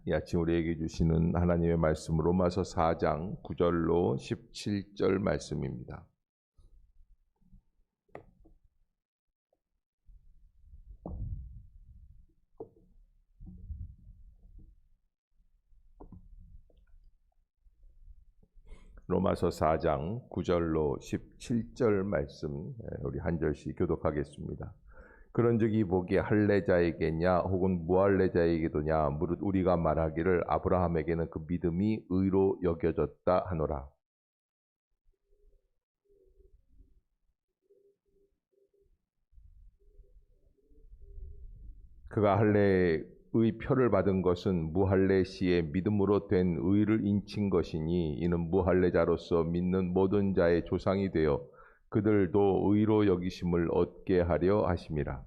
이 아침 우리에게 주시는 하나님의 말씀 로마서 4장 9절로 17절 말씀입니다. 로마서 4장 9절로 17절 말씀 우리 한 절씩 교독하겠습니다. 그런즉 복이 할례자에게냐 혹은 무할례자에게도냐 무릇 우리가 말하기를 아브라함에게는 그 믿음이 의로 여겨졌다 하노라. 그가 할례의 표를 받은 것은 무할례 시에 믿음으로 된 의를 인친 것이니 이는 무할례자로서 믿는 모든 자의 조상이 되어 그들도 의로 여기심을 얻게 하려 하심이라.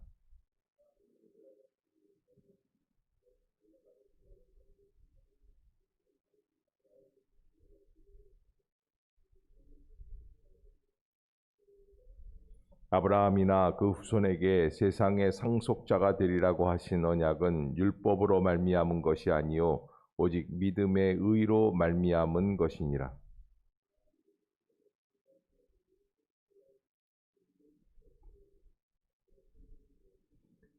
아브라함이나 그 후손에게 세상의 상속자가 되리라고 하신 언약은 율법으로 말미암은 것이 아니요 오직 믿음의 의로 말미암은 것이니라.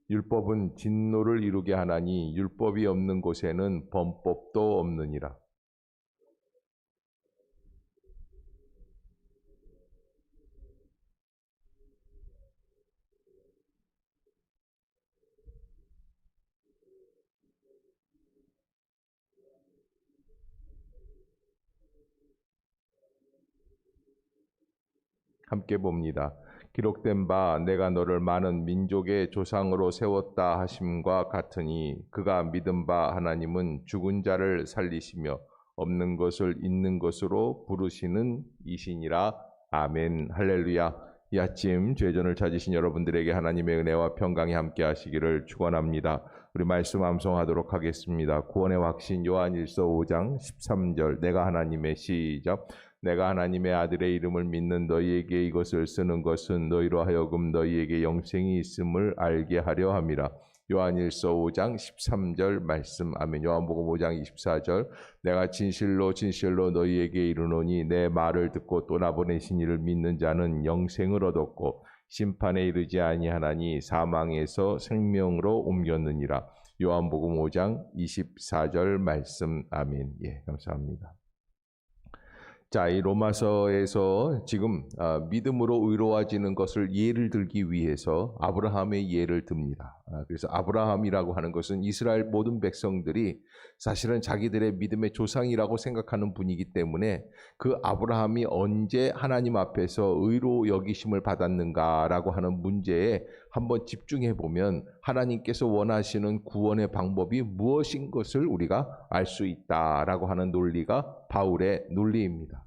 율법은 진노를 이루게 하나니 율법이 없는 곳에는 범법도 없느니라. 함께 봅니다. 기록된 바 내가 너를 많은 민족의 조상으로 세웠다 하심과 같으니 그가 믿은 바 하나님은 죽은 자를 살리시며 없는 것을 있는 것으로 부르시는 이시니라. 아멘. 할렐루야. 이 아침 죄전을 찾으신 여러분들에게 하나님의 은혜와 평강이 함께 하시기를 축원합니다. 우리 말씀 암송하도록 하겠습니다. 구원의 확신 요한일서 5장 13절 내가 하나님의 시작 내가 하나님의 아들의 이름을 믿는 너희에게 이것을 쓰는 것은 너희로 하여금 너희에게 영생이 있음을 알게 하려 함이라. 요한일서 5장 13절 말씀. 아멘. 요한복음 5장 24절 내가 진실로 진실로 너희에게 이르노니 내 말을 듣고 또 나보내신 이를 믿는 자는 영생을 얻었고 심판에 이르지 아니하나니 사망에서 생명으로 옮겼느니라. 요한복음 5장 24절 말씀. 아멘. 예, 감사합니다. 자, 이 로마서에서 지금 믿음으로 의로워지는 것을 예를 들기 위해서 아브라함의 예를 듭니다. 그래서 아브라함이라고 하는 것은 이스라엘 모든 백성들이 사실은 자기들의 믿음의 조상이라고 생각하는 분이기 때문에 그 아브라함이 언제 하나님 앞에서 의로 여기심을 받았는가라고 하는 문제에 한번 집중해 보면 하나님께서 원하시는 구원의 방법이 무엇인 것을 우리가 알 수 있다라고 하는 논리가 바울의 논리입니다.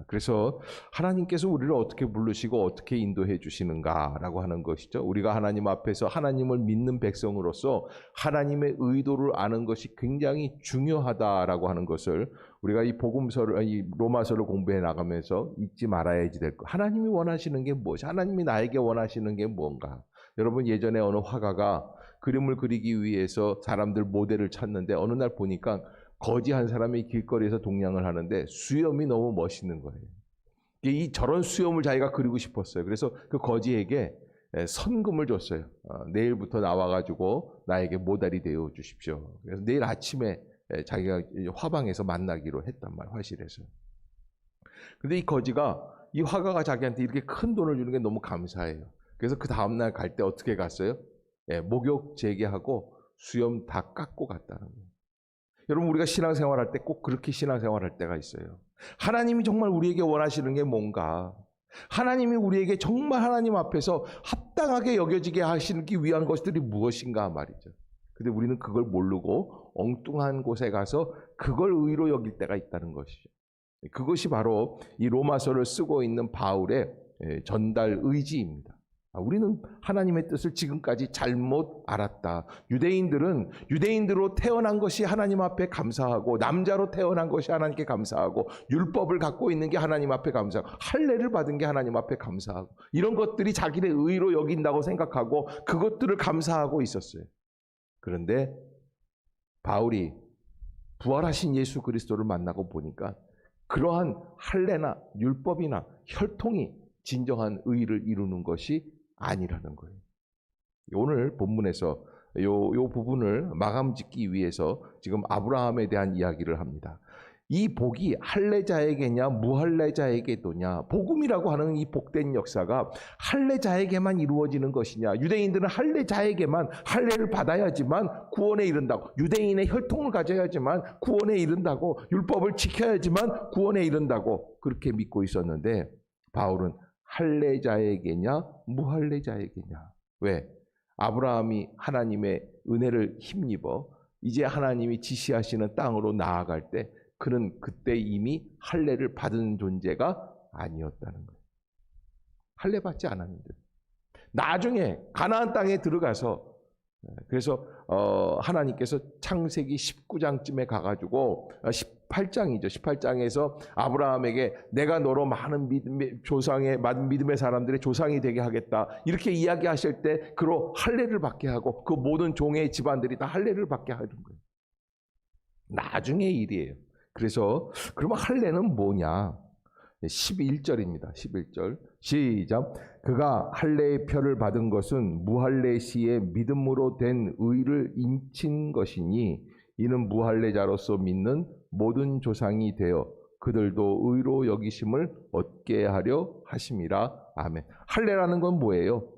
그래서 하나님께서 우리를 어떻게 부르시고 어떻게 인도해 주시는가라고 하는 것이죠. 우리가 하나님 앞에서 하나님을 믿는 백성으로서 하나님의 의도를 아는 것이 굉장히 중요하다라고 하는 것을 우리가 이 복음서를, 이 로마서를 공부해 나가면서 잊지 말아야지 될 것. 하나님이 원하시는 게 무엇이? 하나님이 나에게 원하시는 게 뭔가? 여러분 예전에 어느 화가가 그림을 그리기 위해서 사람들 모델을 찾는데 어느 날 보니까 거지 한 사람이 길거리에서 동냥을 하는데 수염이 너무 멋있는 거예요. 저런 수염을 자기가 그리고 싶었어요. 그래서 그 거지에게 선금을 줬어요. 내일부터 나와가지고 나에게 모델이 되어 주십시오. 그래서 내일 아침에 자기가 화방에서 만나기로 했단 말이에요. 화실에서. 근데 이 거지가 이 화가가 자기한테 이렇게 큰 돈을 주는 게 너무 감사해요. 그래서 그 다음날 갈 때 어떻게 갔어요? 목욕 재개하고 수염 다 깎고 갔다는 거예요. 여러분 우리가 신앙생활할 때 꼭 그렇게 신앙생활할 때가 있어요. 하나님이 정말 우리에게 원하시는 게 뭔가? 하나님이 우리에게 정말 하나님 앞에서 합당하게 여겨지게 하시기 위한 것들이 무엇인가 말이죠. 근데 우리는 그걸 모르고 엉뚱한 곳에 가서 그걸 의로 여길 때가 있다는 것이죠. 그것이 바로 이 로마서를 쓰고 있는 바울의 전달 의지입니다. 우리는 하나님의 뜻을 지금까지 잘못 알았다. 유대인들은 유대인으로 태어난 것이 하나님 앞에 감사하고 남자로 태어난 것이 하나님께 감사하고 율법을 갖고 있는 게 하나님 앞에 감사하고 할례를 받은 게 하나님 앞에 감사하고 이런 것들이 자기의 의로 여긴다고 생각하고 그것들을 감사하고 있었어요. 그런데 바울이 부활하신 예수 그리스도를 만나고 보니까 그러한 할례나 율법이나 혈통이 진정한 의를 이루는 것이 아니라는 거예요. 오늘 본문에서 요 부분을 마감 짓기 위해서 지금 아브라함에 대한 이야기를 합니다. 이 복이 할례자에게냐 무할례자에게도냐, 복음이라고 하는 이 복된 역사가 할례자에게만 이루어지는 것이냐, 유대인들은 할례자에게만 할례를 받아야지만 구원에 이른다고, 유대인의 혈통을 가져야지만 구원에 이른다고, 율법을 지켜야지만 구원에 이른다고 그렇게 믿고 있었는데, 바울은 할례자에게냐 무할례자에게냐. 왜? 아브라함이 하나님의 은혜를 힘입어 이제 하나님이 지시하시는 땅으로 나아갈 때 그는 그때 이미 할례를 받은 존재가 아니었다는 거예요. 할례 받지 않았는데 나중에 가나안 땅에 들어가서, 그래서 하나님께서 창세기 19장쯤에 가가지고 18장이죠. 18장에서 아브라함에게 내가 너로 많은 믿음의 사람들의 조상이 되게 하겠다, 이렇게 이야기하실 때 그로 할례를 받게 하고 그 모든 종의 집안들이 다 할례를 받게 하는 거예요. 나중의 일이에요. 그래서 그러면 할례는 뭐냐? 11절입니다. 11절 시작. 그가 할례의 표를 받은 것은 무할례 시에 믿음으로 된 의를 인친 것이니 이는 무할례자로서 믿는 모든 조상이 되어 그들도 의로 여기심을 얻게 하려 하심이라. 아멘. 할례라는 건 뭐예요?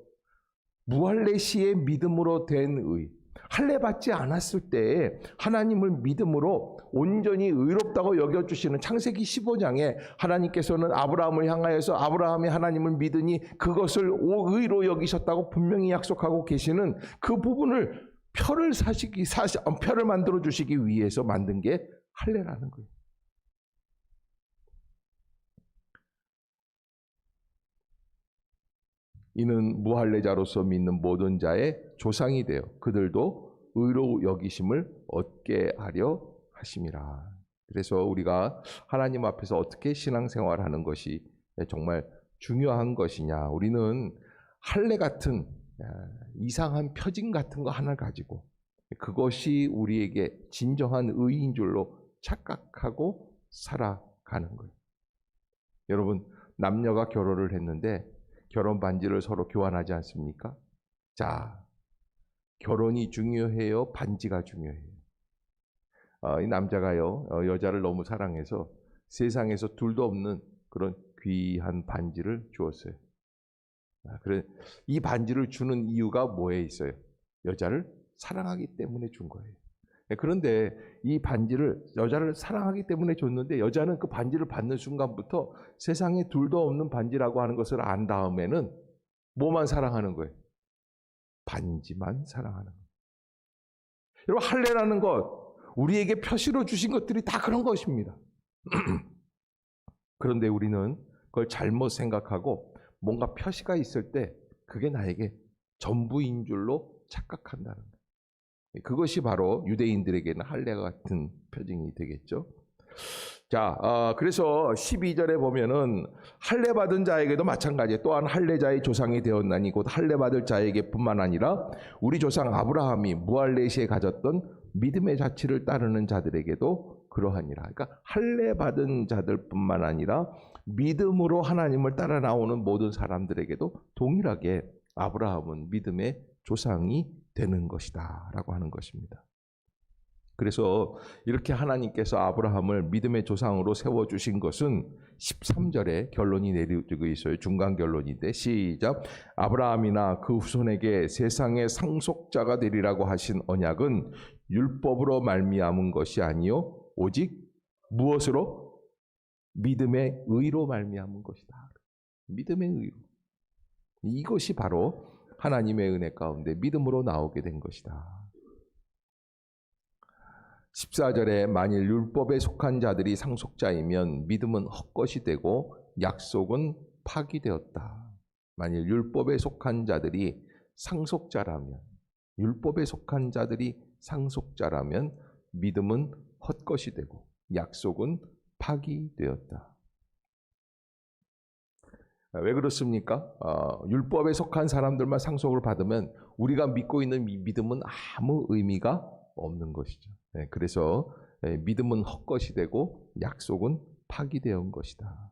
무할례 시에 믿음으로 된 의. 할례 받지 않았을 때에 하나님을 믿음으로 온전히 의롭다고 여겨주시는 창세기 15장에 하나님께서는 아브라함을 향하여서 아브라함이 하나님을 믿으니 그것을 의로 여기셨다고 분명히 약속하고 계시는 그 부분을 표를 만들어 주시기 위해서 만든 게 할례라는 거예요. 이는 무할례자로서 믿는 모든 자의 조상이 되어 그들도 의로 여기심을 얻게 하려 하심이라. 그래서 우리가 하나님 앞에서 어떻게 신앙생활하는 것이 정말 중요한 것이냐. 우리는 할례 같은 이상한 표징 같은 거 하나 가지고 그것이 우리에게 진정한 의인 줄로 착각하고 살아가는 거예요. 여러분, 남녀가 결혼을 했는데 결혼 반지를 서로 교환하지 않습니까? 자, 결혼이 중요해요? 반지가 중요해요? 이 남자가요, 여자를 너무 사랑해서 세상에서 둘도 없는 그런 귀한 반지를 주었어요. 그래, 이 반지를 주는 이유가 뭐에 있어요? 여자를 사랑하기 때문에 준 거예요. 그런데 이 반지를 여자를 사랑하기 때문에 줬는데 여자는 그 반지를 받는 순간부터 세상에 둘도 없는 반지라고 하는 것을 안 다음에는 뭐만 사랑하는 거예요? 반지만 사랑하는 거예요. 여러분, 할례라는 것, 우리에게 표시로 주신 것들이 다 그런 것입니다. 그런데 우리는 그걸 잘못 생각하고 뭔가 표시가 있을 때 그게 나에게 전부인 줄로 착각한다는 거예요. 그것이 바로 유대인들에게는 할례와 같은 표징이 되겠죠. 자, 그래서 12절에 보면은 할례 받은 자에게도 마찬가지예요. 또한 할례자의 조상이 되었나니 곧 할례 받을 자에게뿐만 아니라 우리 조상 아브라함이 무할례 시에 가졌던 믿음의 자취를 따르는 자들에게도 그러하니라. 그러니까 할례 받은 자들뿐만 아니라 믿음으로 하나님을 따라 나오는 모든 사람들에게도 동일하게 아브라함은 믿음의 조상이 되는 것이다 라고 하는 것입니다. 그래서 이렇게 하나님께서 아브라함을 믿음의 조상으로 세워주신 것은 13절에 결론이 내려지고 있어요. 중간 결론인데 시작. 아브라함이나 그 후손에게 세상의 상속자가 되리라고 하신 언약은 율법으로 말미암은 것이 아니요 오직 무엇으로? 믿음의 의로 말미암은 것이다. 믿음의 의로. 이것이 바로 하나님의 은혜 가운데 믿음으로 나오게 된 것이다. 14절에 만일 율법에 속한 자들이 상속자이면 믿음은 헛것이 되고 약속은 파기되었다. 만일 율법에 속한 자들이 상속자라면, 율법에 속한 자들이 상속자라면 믿음은 헛것이 되고 약속은 파기되었다. 왜 그렇습니까? 율법에 속한 사람들만 상속을 받으면 우리가 믿고 있는 믿음은 아무 의미가 없는 것이죠. 그래서 믿음은 헛것이 되고 약속은 파기되온 것이다.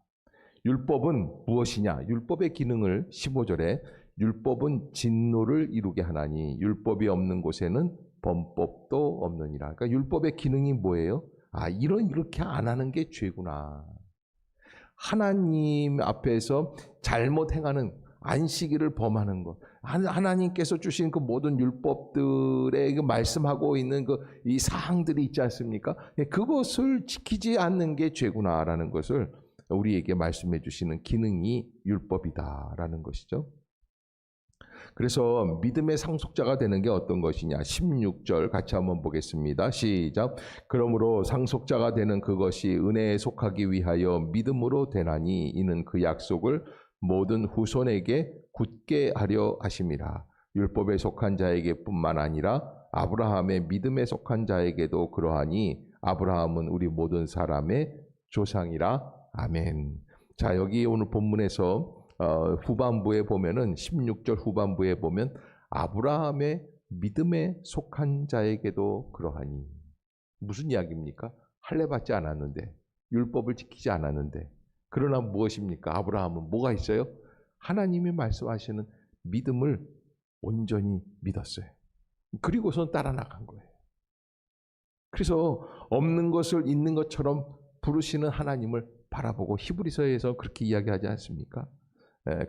율법은 무엇이냐? 율법의 기능을 15절에 율법은 진노를 이루게 하나니 율법이 없는 곳에는 범법도 없느니라. 그러니까 율법의 기능이 뭐예요? 이렇게 안 하는 게 죄구나. 하나님 앞에서 잘못 행하는 안식일을 범하는 것, 하나님께서 주신 그 모든 율법들의 그 말씀하고 있는 이 사항들이 있지 않습니까? 그것을 지키지 않는 게 죄구나라는 것을 우리에게 말씀해 주시는 기능이 율법이다라는 것이죠. 그래서 믿음의 상속자가 되는 게 어떤 것이냐? 16절 같이 한번 보겠습니다. 시작. 그러므로 상속자가 되는 그것이 은혜에 속하기 위하여 믿음으로 되나니 이는 그 약속을 모든 후손에게 굳게 하려 하심이라. 율법에 속한 자에게뿐만 아니라 아브라함의 믿음에 속한 자에게도 그러하니 아브라함은 우리 모든 사람의 조상이라. 아멘. 자, 여기 오늘 본문에서 후반부에 보면은 16절 후반부에 보면 아브라함의 믿음에 속한 자에게도 그러하니, 무슨 이야기입니까? 할례 받지 않았는데, 율법을 지키지 않았는데, 그러나 무엇입니까? 아브라함은 뭐가 있어요? 하나님이 말씀하시는 믿음을 온전히 믿었어요. 그리고선 따라 나간 거예요. 그래서 없는 것을 있는 것처럼 부르시는 하나님을 바라보고 히브리서에서 그렇게 이야기하지 않습니까?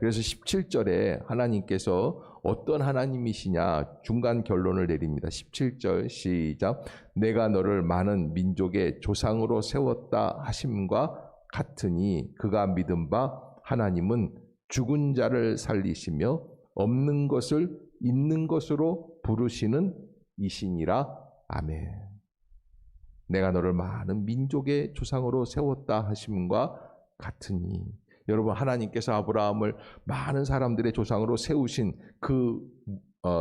그래서 17절에 하나님께서 어떤 하나님이시냐 중간 결론을 내립니다. 17절 시작. 내가 너를 많은 민족의 조상으로 세웠다 하심과 같으니 그가 믿은 바 하나님은 죽은 자를 살리시며 없는 것을 있는 것으로 부르시는 이시니라. 아멘. 내가 너를 많은 민족의 조상으로 세웠다 하심과 같으니, 여러분, 하나님께서 아브라함을 많은 사람들의 조상으로 세우신 그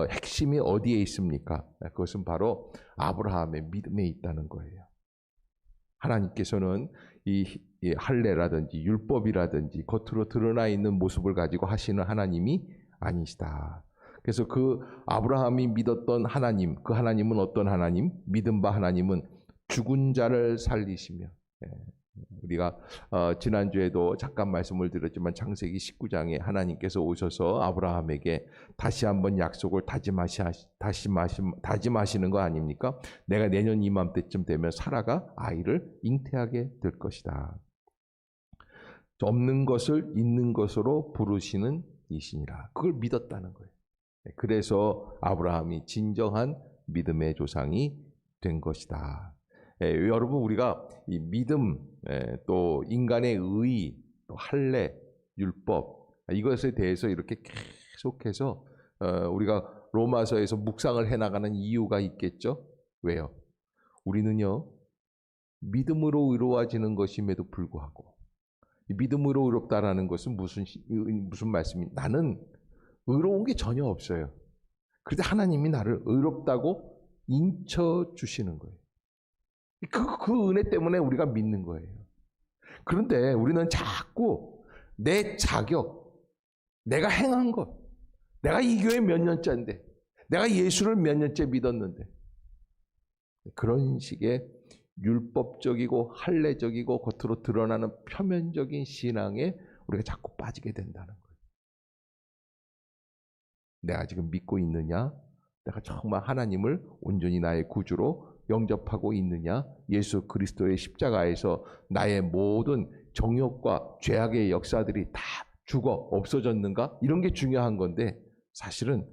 핵심이 어디에 있습니까? 그것은 바로 아브라함의 믿음에 있다는 거예요. 하나님께서는 이 할례라든지 율법이라든지 겉으로 드러나 있는 모습을 가지고 하시는 하나님이 아니시다. 그래서 그 아브라함이 믿었던 하나님, 그 하나님은 어떤 하나님? 믿은 바 하나님은 죽은 자를 살리시며, 우리가 지난주에도 잠깐 말씀을 드렸지만 창세기 19장에 하나님께서 오셔서 아브라함에게 다시 한번 약속을 다짐하시는 거 아닙니까? 내가 내년 이맘때쯤 되면 사라가 아이를 잉태하게 될 것이다. 없는 것을 있는 것으로 부르시는 이시니라. 그걸 믿었다는 거예요. 그래서 아브라함이 진정한 믿음의 조상이 된 것이다. 여러분, 우리가 이 믿음, 또 인간의 의, 또 할례, 율법, 이것에 대해서 이렇게 계속해서 우리가 로마서에서 묵상을 해나가는 이유가 있겠죠? 왜요? 우리는요, 믿음으로 의로워지는 것임에도 불구하고, 믿음으로 의롭다라는 것은 무슨 말씀이? 나는 의로운 게 전혀 없어요. 그런데 하나님이 나를 의롭다고 인쳐주시는 거예요. 그 은혜 때문에 우리가 믿는 거예요. 그런데 우리는 자꾸 내 자격, 내가 행한 것, 내가 이 교회 몇 년째인데, 내가 예수를 몇 년째 믿었는데, 그런 식의 율법적이고 할례적이고 겉으로 드러나는 표면적인 신앙에 우리가 자꾸 빠지게 된다는 거예요. 내가 지금 믿고 있느냐? 내가 정말 하나님을 온전히 나의 구주로 영접하고 있느냐? 예수 그리스도의 십자가에서 나의 모든 정욕과 죄악의 역사들이 다 죽어 없어졌는가? 이런 게 중요한 건데, 사실은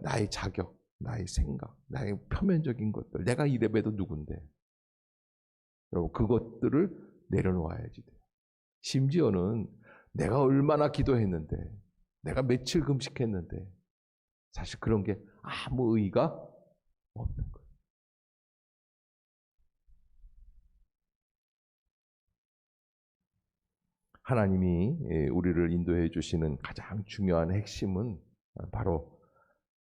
나의 자격, 나의 생각, 나의 표면적인 것들, 내가 이래봬도 누군데, 여러분, 그것들을 내려놓아야지 돼요. 심지어는 내가 얼마나 기도했는데, 내가 며칠 금식했는데, 사실 그런 게 아무 의의가 없는 거예요. 하나님이 우리를 인도해 주시는 가장 중요한 핵심은 바로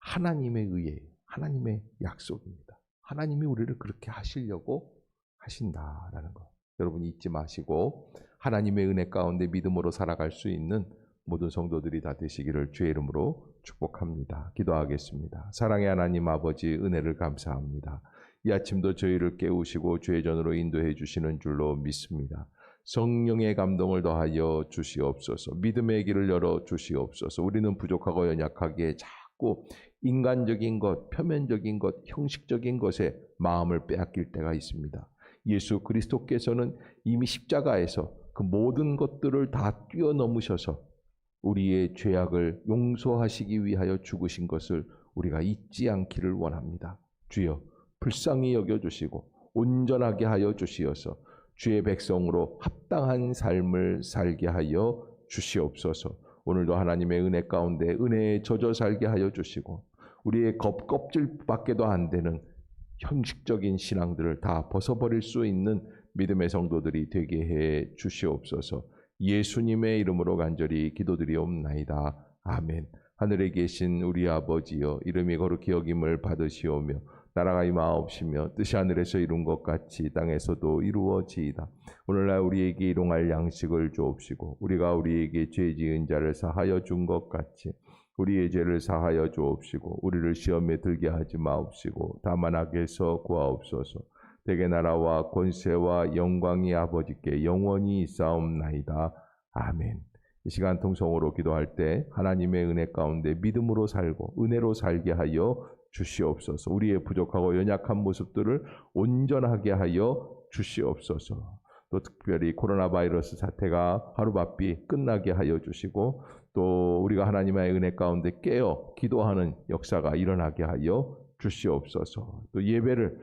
하나님의 의예요. 하나님의 약속입니다. 하나님이 우리를 그렇게 하시려고 하신다라는 거. 여러분 잊지 마시고 하나님의 은혜 가운데 믿음으로 살아갈 수 있는 모든 성도들이 다 되시기를 주의 이름으로 축복합니다. 기도하겠습니다. 사랑의 하나님 아버지, 은혜를 감사합니다. 이 아침도 저희를 깨우시고 죄전으로 인도해 주시는 줄로 믿습니다. 성령의 감동을 더하여 주시옵소서. 믿음의 길을 열어 주시옵소서. 우리는 부족하고 연약하기에 자꾸 인간적인 것, 표면적인 것, 형식적인 것에 마음을 빼앗길 때가 있습니다. 예수 그리스도께서는 이미 십자가에서 그 모든 것들을 다 뛰어넘으셔서 우리의 죄악을 용서하시기 위하여 죽으신 것을 우리가 잊지 않기를 원합니다. 주여 불쌍히 여겨주시고 온전하게 하여 주시어서 주의 백성으로 합당한 삶을 살게 하여 주시옵소서. 오늘도 하나님의 은혜 가운데 은혜에 젖어 살게 하여 주시고 우리의 껍질밖에도 안 되는 형식적인 신앙들을 다 벗어버릴 수 있는 믿음의 성도들이 되게 해 주시옵소서. 예수님의 이름으로 간절히 기도드리옵나이다. 아멘. 하늘에 계신 우리 아버지여, 이름이 거룩히 여김을 받으시오며 나라가 임하옵시며 뜻이 하늘에서 이룬 것 같이 땅에서도 이루어지이다. 오늘날 우리에게 일용할 양식을 주옵시고 우리가 우리에게 죄 지은 자를 사하여 준 것 같이 우리의 죄를 사하여 주옵시고 우리를 시험에 들게 하지 마옵시고 다만 악에서 구하옵소서. 대개 나라와 권세와 영광이 아버지께 영원히 있사옵나이다. 아멘. 이 시간 통성으로 기도할 때 하나님의 은혜 가운데 믿음으로 살고 은혜로 살게 하여 주시옵소서. 우리의 부족하고 연약한 모습들을 온전하게 하여 주시옵소서. 또 특별히 코로나 바이러스 사태가 하루바삐 끝나게 하여 주시고 또 우리가 하나님의 은혜 가운데 깨어 기도하는 역사가 일어나게 하여 주시옵소서. 또 예배를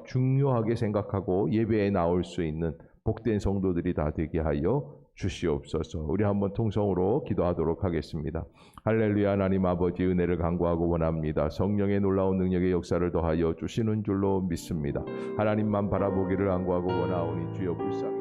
중요하게 생각하고 예배에 나올 수 있는 복된 성도들이 다 되게 하여 주시옵소서. 우리 한번 통성으로 기도하도록 하겠습니다. 할렐루야. 하나님 아버지 은혜를 간구하고 원합니다. 성령의 놀라운 능력의 역사를 더하여 주시는 줄로 믿습니다. 하나님만 바라보기를 간구하고 원하오니 주여 불쌍히